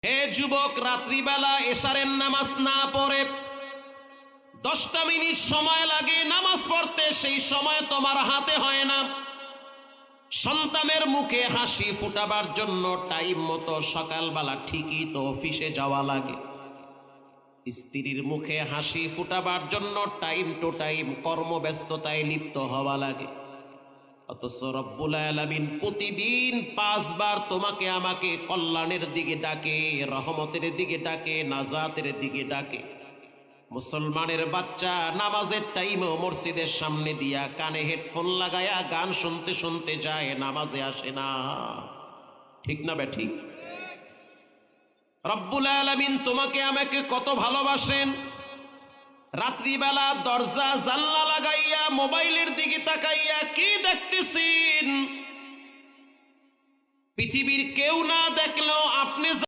হে যুবক, রাত্রিবেলা এশারের নামাজ না পড়ে 10টা মিনিট সময় লাগে নামাজ পড়তে, সেই সময় তোমার হাতে হয় না। সন্তানের মুখে হাসি ফুটাবার জন্য টাইম মতো সকালবেলা ঠিকই তো অফিসে যাওয়া লাগে। স্ত্রীর মুখে হাসি ফুটাবার জন্য টাইম টু টাইম কর্মব্যস্ততায় লিপ্ত হওয়া লাগে। অথচ রব্বুল আলামিন প্রতিদিন 5 বার তোমাকে আমাকে কল্যাণের দিকে ডাকে, রহমতের দিকে ডাকে, নাজাতের দিকে ডাকে। মুসলমানের বাচ্চা নামাজের টাইমে মসজিদের সামনে দিয়া কানে হেডফোন লাগায়া গান শুনতে শুনতে যায়, নামাজে আসে না। ঠিক না বেঠিক? রব্বুল আলামিন তোমাকে আমাকে কত ভালোবাসেন। রাত্রিবেলা দরজা জানলা লাগাইয়া মোবাইলের দিকে তাকাইয়া কি দেখতেছেন? পৃথিবীর কেউ না দেখলেও আপনি